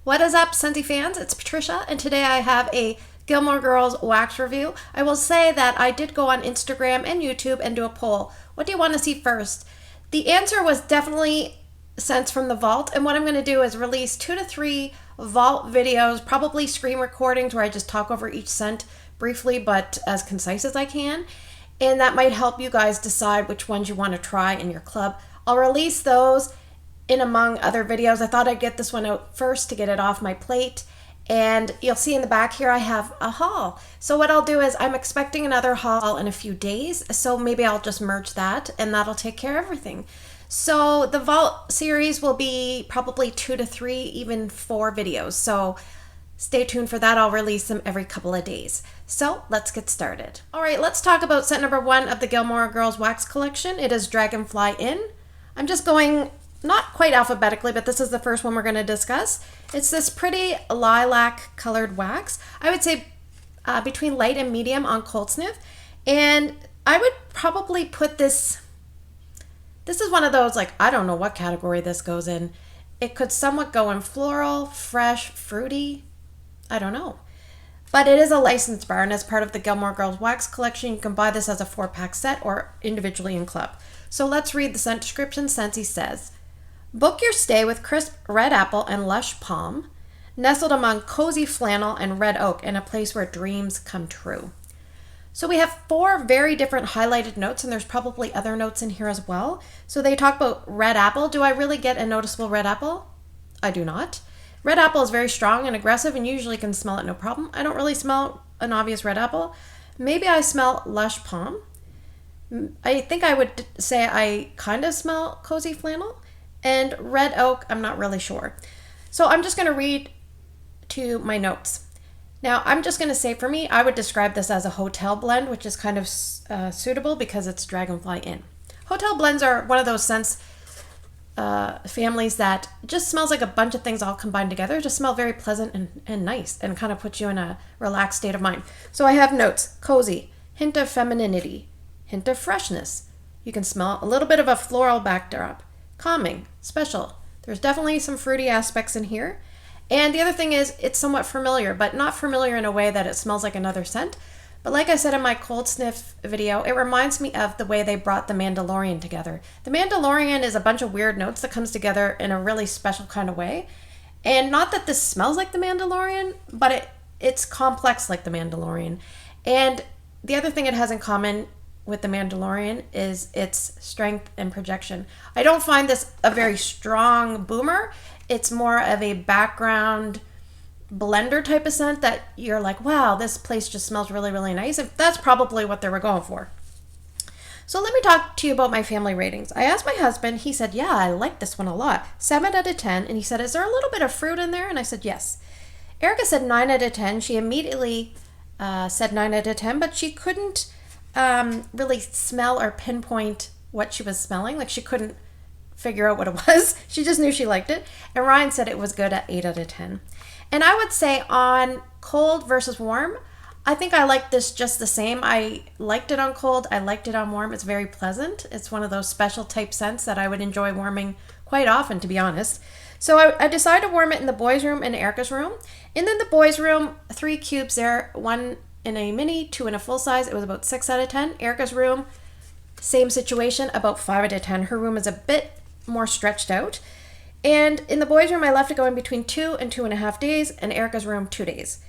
What is up, Scentsy fans? It's Patricia, and today I have a Gilmore Girls wax review. I will say that I did go on Instagram and YouTube and do a poll. What do you want to see first? The answer was definitely scents from the vault, and what I'm going to do is release 2 to 3 vault videos, probably screen recordings where I just talk over each scent briefly but as concise as I can, and that might help you guys decide which ones you want to try in your club. I'll release those in among other videos. I thought I'd get this one out first to get it off my plate. And you'll see in the back here I have a haul. So what I'll do is I'm expecting another haul in a few days. So maybe I'll just merge that and that'll take care of everything. So the Vault series will be probably 2 to 3, even 4 videos. So stay tuned for that. I'll release them every couple of days. So let's get started. All right, let's talk about scent number 1 of the Gilmore Girls wax collection. It is Dragonfly Inn. I'm just going not quite alphabetically, but this is the first one we're going to discuss. It's this pretty lilac colored wax. I would say between light and medium on cold sniff. And I would probably put this is one of those, like, I don't know what category this goes in. It could somewhat go in floral, fresh, fruity. I don't know. But it is a licensed bar, and as part of the Gilmore Girls wax collection, you can buy this as a 4-pack set or individually in club. So let's read the scent description. Scentsy says, book your stay with crisp red apple and lush palm, nestled among cozy flannel and red oak in a place where dreams come true. So we have 4 very different highlighted notes, and there's probably other notes in here as well. So they talk about red apple. Do I really get a noticeable red apple? I do not. Red apple is very strong and aggressive and usually can smell it no problem. I don't really smell an obvious red apple. Maybe I smell lush palm. I think I would say I kind of smell cozy flannel. And red oak, I'm not really sure. So I'm just going to read to my notes. Now, I'm just going to say, for me, I would describe this as a hotel blend, which is kind of suitable because it's Dragonfly Inn. Hotel blends are one of those scents families that just smells like a bunch of things all combined together. Just smell very pleasant and nice and kind of puts you in a relaxed state of mind. So I have notes: cozy, hint of femininity, hint of freshness. You can smell a little bit of a floral backdrop. Calming, special. There's definitely some fruity aspects in here. And the other thing is it's somewhat familiar, but not familiar in a way that it smells like another scent. But like I said in my cold sniff video, it reminds me of the way they brought the Mandalorian together. The Mandalorian is a bunch of weird notes that comes together in a really special kind of way. And not that this smells like the Mandalorian, but it's complex like the Mandalorian. And the other thing it has in common with the Mandalorian is its strength and projection. I don't find this a very strong boomer. It's more of a background blender type of scent that you're like, wow, this place just smells really, really nice. And that's probably what they were going for. So let me talk to you about my family ratings. I asked my husband, he said, yeah, I like this one a lot. 7 out of 10. And he said, is there a little bit of fruit in there? And I said, yes. Erica said 9 out of 10. She immediately said 9 out of 10, but she couldn't really smell or pinpoint what she was smelling. Like, she couldn't figure out what it was. She just knew she liked it. And Ryan said it was good at 8 out of 10. And I would say on cold versus warm, I think I like this just the same. I liked it on cold. I liked it on warm. It's very pleasant. It's one of those special type scents that I would enjoy warming quite often, to be honest. So I decided to warm it in the boys' room and Erica's room. And then the boys' room, 3 cubes there, 1 in a mini, 2 in a full size. It was about 6 out of 10. Erica's room, same situation, about 5 out of 10. Her room is a bit more stretched out. And in the boys' room, I left it going between 2 and 2.5 days, and Erica's room, 2 days.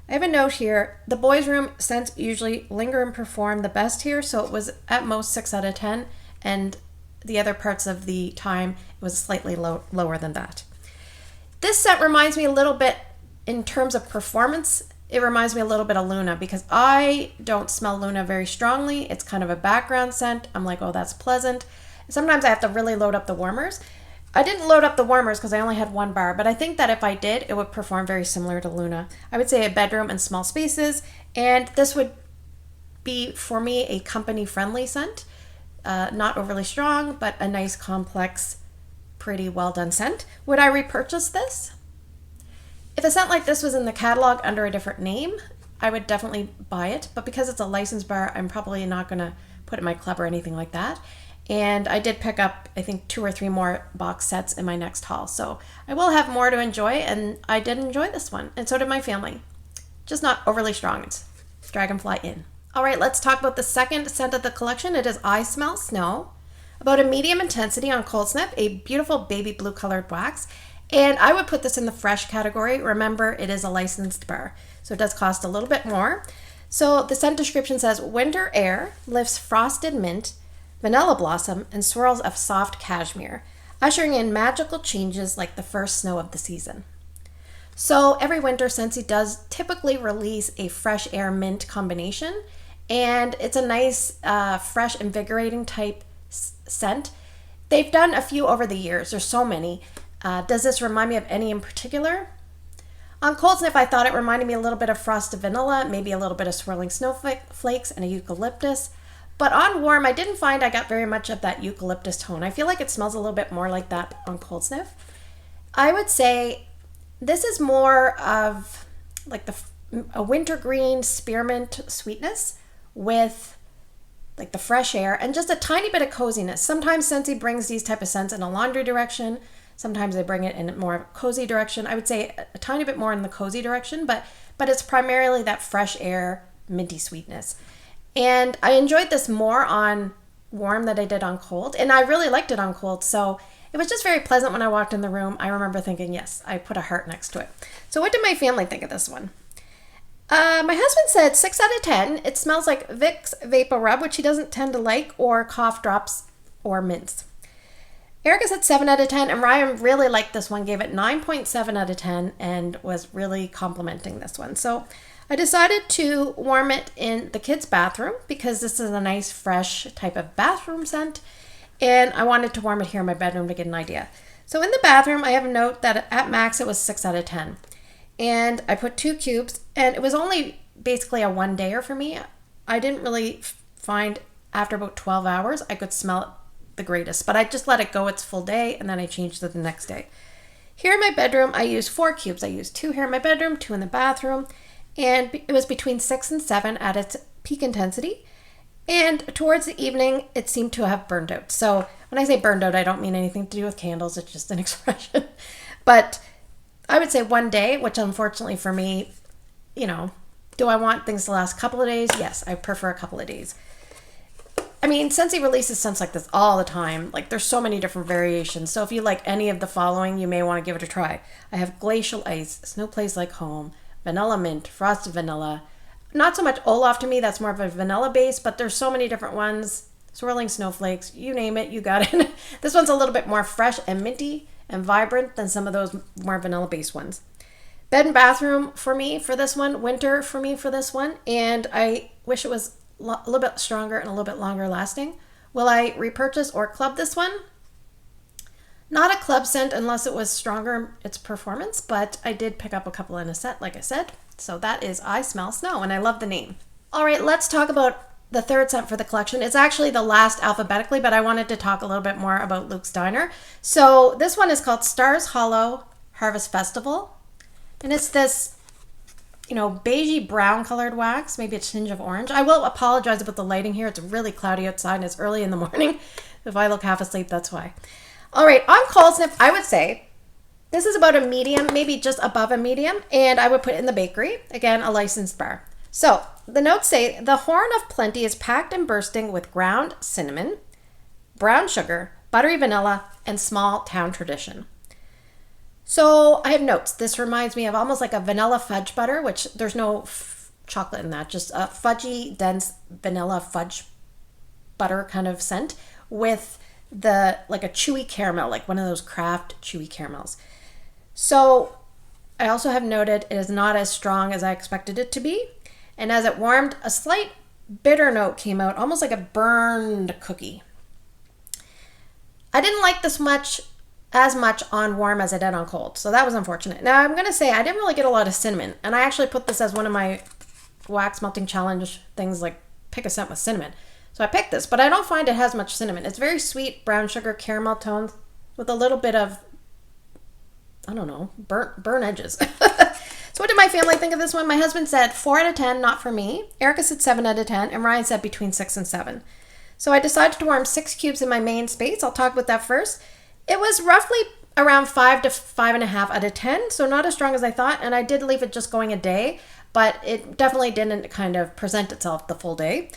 I have a note here. The boys' room scents usually linger and perform the best here, so it was at most 6 out of 10, and the other parts of the time, it was slightly lower than that. This scent reminds me a little bit, in terms of performance, it reminds me a little bit of Luna, because I don't smell Luna very strongly. It's kind of a background scent. I'm like, oh, that's pleasant. Sometimes I have to really load up the warmers. I didn't load up the warmers because I only had 1 bar, but I think that if I did, it would perform very similar to Luna. I would say a bedroom and small spaces, and this would be, for me, a company-friendly scent. Not overly strong, but a nice, complex, pretty well-done scent. Would I repurchase this? If a scent like this was in the catalog under a different name, I would definitely buy it, but because it's a licensed bar, I'm probably not going to put it in my club or anything like that. And I did pick up, I think, 2 or 3 more box sets in my next haul. So I will have more to enjoy, and I did enjoy this one. And so did my family. Just not overly strong. It's Dragonfly Inn. All right, let's talk about the second scent of the collection. It is I Smell Snow. About a medium intensity on Cold Snip, a beautiful baby blue colored wax. And I would put this in the fresh category. Remember, it is a licensed bar, so it does cost a little bit more. So the scent description says, winter air lifts frosted mint, vanilla blossom, and swirls of soft cashmere, ushering in magical changes like the first snow of the season. So every winter, Scentsy does typically release a fresh air mint combination, and it's a nice, fresh, invigorating type scent. They've done a few over the years. There's so many. Does this remind me of any in particular? On Cold Sniff, I thought it reminded me a little bit of frosted vanilla, maybe a little bit of swirling snowflakes and a eucalyptus. But on Warm, I didn't find I got very much of that eucalyptus tone. I feel like it smells a little bit more like that on Cold Sniff. I would say this is more of like a wintergreen spearmint sweetness with like the fresh air and just a tiny bit of coziness. Sometimes Scentsy brings these type of scents in a laundry direction. Sometimes they bring it in more of a cozy direction. I would say a tiny bit more in the cozy direction, but it's primarily that fresh air, minty sweetness. And I enjoyed this more on Warm than I did on Cold, and I really liked it on Cold, so it was just very pleasant when I walked in the room. I remember thinking, yes, I put a heart next to it. So what did my family think of this one? My husband said 6 out of 10. It smells like Vicks Vapor Rub, which he doesn't tend to like, or cough drops or mints. Erica said 7 out of 10, and Ryan really liked this one, gave it 9.7 out of 10, and was really complimenting this one. So I decided to warm it in the kids' bathroom because this is a nice, fresh type of bathroom scent, and I wanted to warm it here in my bedroom to get an idea. So in the bathroom, I have a note that at max it was 6 out of 10. And I put 2 cubes, and it was only basically a one-dayer for me. I didn't really find after about 12 hours I could smell it the greatest, but I just let it go its full day, and then I changed it the next day. Here in my bedroom, I used 4 cubes. I used 2 here in my bedroom, 2 in the bathroom, and it was between 6 and 7 at its peak intensity. And towards the evening, it seemed to have burned out. So when I say burned out, I don't mean anything to do with candles. It's just an expression. But I would say one day, which unfortunately for me, do I want things to last a couple of days? Yes, I prefer a couple of days. I mean, Scentsy releases scents like this all the time. Like, there's so many different variations. So if you like any of the following, you may want to give it a try. I have Glacial Ice, Snow Plays Like Home, Vanilla Mint, Frosted Vanilla. Not so much Olaf to me, that's more of a vanilla base, but there's so many different ones. Swirling Snowflakes, you name it, you got it. This one's a little bit more fresh and minty and vibrant than some of those more vanilla based ones. Bed and bathroom for me for this one, winter for me for this one, and I wish it was a little bit stronger and a little bit longer lasting. Will I repurchase or club this one? Not a club scent unless it was stronger its performance, but I did pick up a couple in a set, like I said. So that is I Smell Snow, and I love the name. All right, let's talk about the third scent for the collection. It's actually the last alphabetically, but I wanted to talk a little bit more about Luke's Diner. So this one is called Stars Hollow Harvest Festival, and it's this beigey brown colored wax, maybe a tinge of orange. I will apologize about the lighting here. It's really cloudy outside and it's early in the morning. If I look half asleep, that's why. All right, on Cold Sniff, I would say this is about a medium, maybe just above a medium, and I would put it in the bakery. Again, a licensed bar. So the notes say, the Horn of Plenty is packed and bursting with ground cinnamon, brown sugar, buttery vanilla, and small town tradition. So I have notes. This reminds me of almost like a vanilla fudge butter, which there's no chocolate in that, just a fudgy, dense vanilla fudge butter kind of scent with like a chewy caramel, like one of those Kraft chewy caramels. So I also have noted it is not as strong as I expected it to be. And as it warmed, a slight bitter note came out, almost like a burned cookie. I didn't like this as much on Warm as I did on Cold, so that was unfortunate. Now I'm going to say I didn't really get a lot of cinnamon, and I actually put this as one of my wax melting challenge things, like pick a scent with cinnamon. So I picked this, but I don't find it has much cinnamon. It's very sweet brown sugar caramel tones with a little bit of, I don't know, burn edges. So what did my family think of this one? My husband said 4 out of 10, not for me. Erica said 7 out of 10, and Ryan said between 6 and 7. So I decided to warm 6 cubes in my main space. I'll talk about that first. It was roughly around 5 to 5.5 out of 10, so not as strong as I thought, and I did leave it just going a day, but it definitely didn't kind of present itself the full day.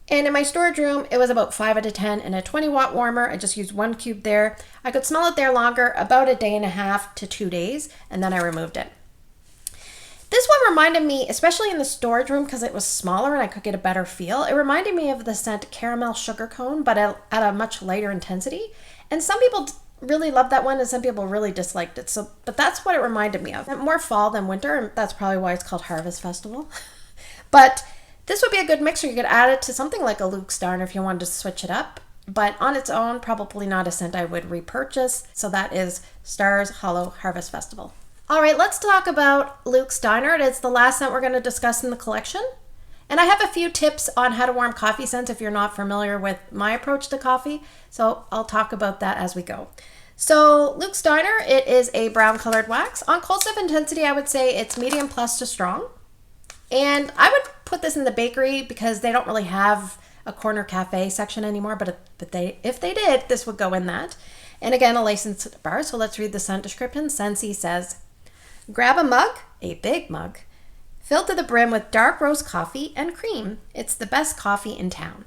And in my storage room, it was about 5 out of 10 and a 20-watt warmer. I just used 1 cube there. I could smell it there longer, about a day and a half to 2 days, and then I removed it. This one reminded me, especially in the storage room because it was smaller and I could get a better feel, it reminded me of the scent Caramel Sugar Cone, but at a much lighter intensity. And some people really loved that one and some people really disliked it. But that's what it reminded me of. More fall than winter, and that's probably why it's called Harvest Festival. But this would be a good mixer. You could add it to something like a Luke Steiner if you wanted to switch it up. But on its own, probably not a scent I would repurchase. So that is Stars Hollow Harvest Festival. All right, let's talk about Luke Steiner. It's the last scent we're going to discuss in the collection. And I have a few tips on how to warm coffee scents if you're not familiar with my approach to coffee. So I'll talk about that as we go. So Luke Steiner, it is a brown colored wax. On cold sniff intensity, I would say it's medium plus to strong. And I would put this in the bakery because they don't really have a corner cafe section anymore, but if they did, this would go in that. And again, a licensed bar, so let's read the scent description. Scentsy says, grab a mug, a big mug, filled to the brim with dark roast coffee and cream. It's the best coffee in town.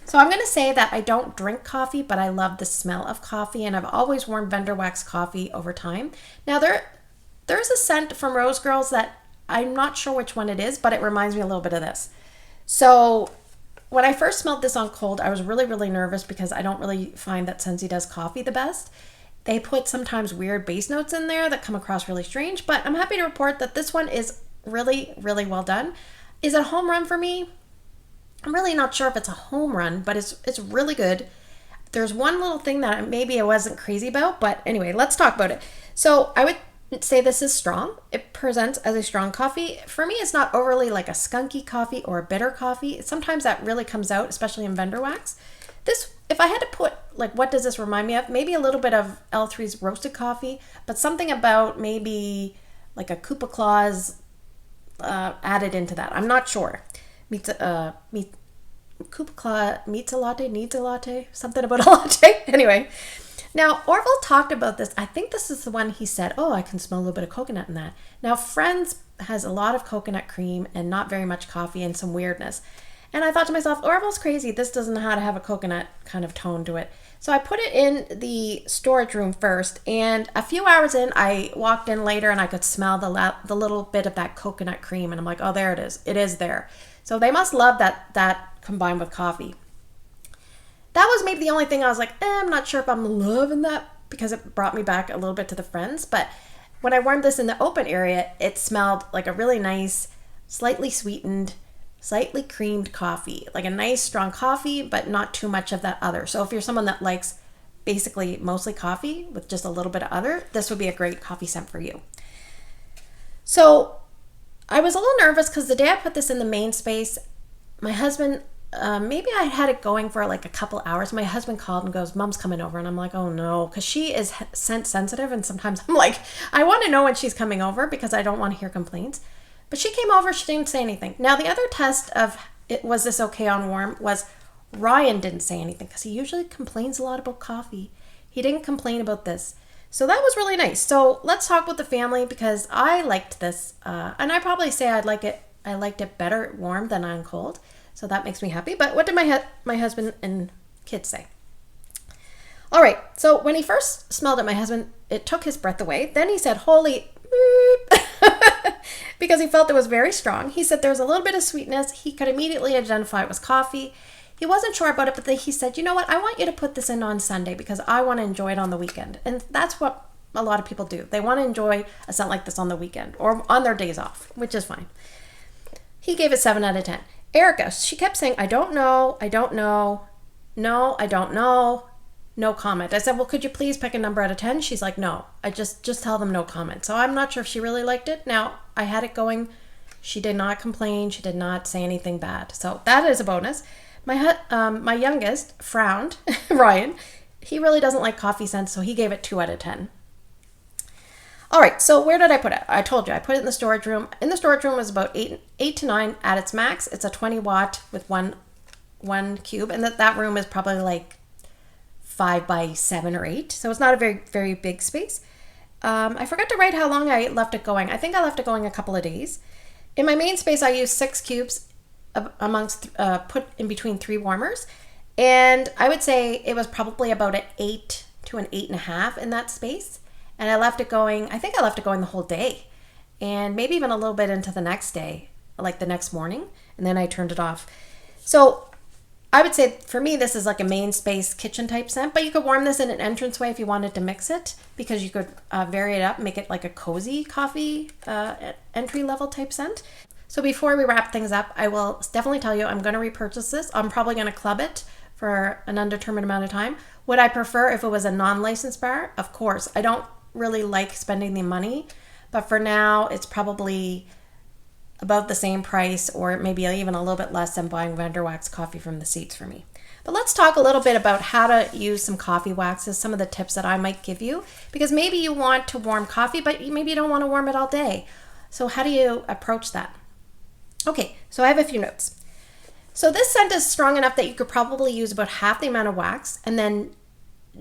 So I'm going to say that I don't drink coffee, but I love the smell of coffee, and I've always worn vendor wax coffee over time. Now, there's a scent from Rose Girls that I'm not sure which one it is, but it reminds me a little bit of this. So when I first smelled this on cold, I was really, really nervous because I don't really find that Scentsy does coffee the best. They put sometimes weird base notes in there that come across really strange, but I'm happy to report that this one is really, really well done. Is it a home run for me? I'm really not sure if it's a home run, but it's really good. There's one little thing that maybe I wasn't crazy about, but anyway, let's talk about it. So I would say this is strong. It presents as a strong coffee. For me, it's not overly like a skunky coffee or a bitter coffee. Sometimes that really comes out, especially in vendor wax. This, if I had to put, like, what does this remind me of? Maybe a little bit of L3's roasted coffee, but something about maybe like a Koopa Claus added into that. I'm not sure. Koopa Claus meets a latte, needs a latte, something about a latte. Anyway. Now, Orville talked about this. I think this is the one he said, oh, I can smell a little bit of coconut in that. Now, Friends has a lot of coconut cream and not very much coffee and some weirdness. And I thought to myself, Orville's crazy. This doesn't know how to have a coconut kind of tone to it. So I put it in the storage room first. And a few hours in, I walked in later and I could smell the little bit of that coconut cream. And I'm like, oh, there it is. It is there. So they must love that combined with coffee. That was maybe the only thing I was like, I'm not sure if I'm loving that because it brought me back a little bit to the Friends. But when I warmed this in the open area, it smelled like a really nice, slightly sweetened, slightly creamed coffee. Like a nice, strong coffee, but not too much of that other. So if you're someone that likes basically mostly coffee with just a little bit of other, this would be a great coffee scent for you. So I was a little nervous because the day I put this in the main space, my husband... maybe I had it going for like a couple hours. My husband called and goes, Mom's coming over. And I'm like, oh no, because she is scent sensitive. And sometimes I'm like, I want to know when she's coming over because I don't want to hear complaints. But she came over, she didn't say anything. Now the other test of was this okay on warm was Ryan didn't say anything because he usually complains a lot about coffee. He didn't complain about this. So that was really nice. So let's talk with the family because I liked this. And I probably say I liked it better warm than on cold. So that makes me happy. But what did my husband and kids say? All right. So when he first smelled it, my husband, it took his breath away. Then he said, holy beep, because he felt it was very strong. He said there was a little bit of sweetness. He could immediately identify it was coffee. He wasn't sure about it, but he said, you know what? I want you to put this in on Sunday because I want to enjoy it on the weekend. And that's what a lot of people do. They want to enjoy a scent like this on the weekend or on their days off, which is fine. He gave it 7 out of 10. Erica, she kept saying, I don't know, I don't know, no, I don't know, no comment. I said, well, could you please pick a number out of 10? She's like, no, I just tell them no comment. So I'm not sure if she really liked it. Now, I had it going. She did not complain. She did not say anything bad. So that is a bonus. My youngest frowned, Ryan. He really doesn't like coffee scents, so he gave it 2 out of 10. All right, so where did I put it? I told you, I put it in the storage room. In the storage room was about 8 to 9 at its max. It's a 20 watt with one one cube, and that room is probably like 5 by 7 or 8, so it's not a very, very big space. I forgot to write how long I left it going. I think I left it going a couple of days. In my main space, I used 6 cubes put in between 3 warmers, and I would say it was probably about an 8 to an 8.5 in that space. And I left it going, I think I left it going the whole day, and maybe even a little bit into the next day, like the next morning, and then I turned it off. So I would say for me, this is like a main space kitchen type scent, but you could warm this in an entranceway if you wanted to mix it, because you could vary it up, make it like a cozy coffee entry level type scent. So before we wrap things up, I will definitely tell you I'm going to repurchase this. I'm probably going to club it for an undetermined amount of time. Would I prefer if it was a non-licensed bar? Of course. I don't really like spending the money, but for now it's probably about the same price, or maybe even a little bit less than buying vendor wax coffee from the Seats for me. But let's talk a little bit about how to use some coffee waxes, some of the tips that I might give you, because maybe you want to warm coffee, but maybe you don't want to warm it all day. So how do you approach that? Okay, so I have a few notes. So this scent is strong enough that you could probably use about half the amount of wax and then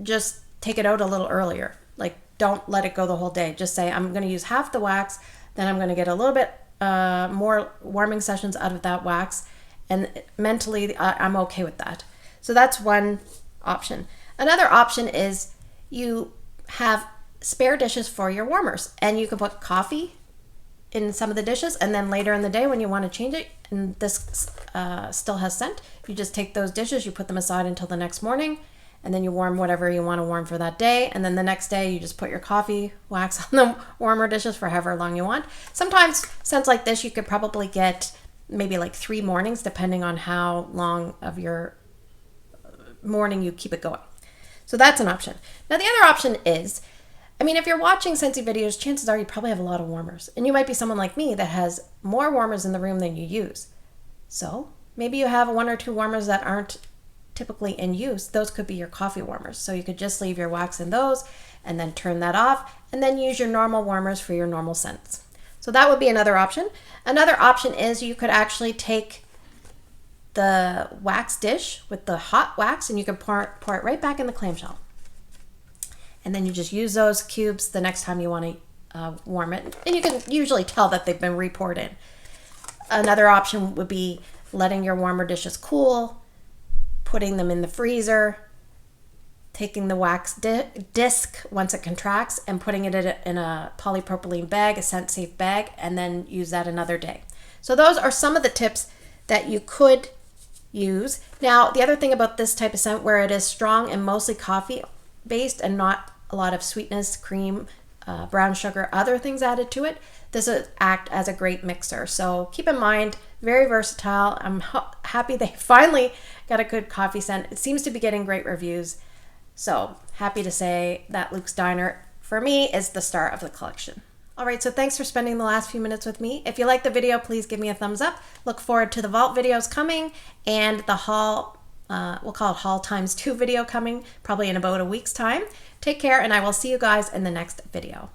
just take it out a little earlier. Like, don't let it go the whole day. Just say, I'm going to use half the wax, then I'm going to get a little bit more warming sessions out of that wax, and mentally I'm okay with that. So that's one option. Another option is you have spare dishes for your warmers, and you can put coffee in some of the dishes, and then later in the day when you want to change it and this still has scent, you just take those dishes, you put them aside until the next morning, and then you warm whatever you want to warm for that day, and then the next day you just put your coffee wax on the warmer dishes for however long you want. Sometimes scents like this you could probably get maybe like 3 mornings depending on how long of your morning you keep it going. So that's an option. Now the other option is, I mean, if you're watching Scentsy videos, chances are you probably have a lot of warmers, and you might be someone like me that has more warmers in the room than you use. So maybe you have 1 or 2 warmers that aren't typically in use. Those could be your coffee warmers. So you could just leave your wax in those and then turn that off, and then use your normal warmers for your normal scents. So that would be another option. Another option is you could actually take the wax dish with the hot wax and you can pour it right back in the clamshell. And then you just use those cubes the next time you want to warm it. And you can usually tell that they've been re-poured in. Another option would be letting your warmer dishes cool, putting them in the freezer, taking the wax disc once it contracts and putting it in a polypropylene bag, a scent safe bag, and then use that another day. So those are some of the tips that you could use. Now, the other thing about this type of scent, where it is strong and mostly coffee based and not a lot of sweetness, cream, brown sugar, other things added to it, this will act as a great mixer. So keep in mind, very versatile. I'm happy they finally got a good coffee scent. It seems to be getting great reviews. So happy to say that Luke's Diner, for me, is the star of the collection. All right, so thanks for spending the last few minutes with me. If you like the video, please give me a thumbs up. Look forward to the vault videos coming and the haul, we'll call it haul times 2 video coming probably in about a week's time. Take care, and I will see you guys in the next video.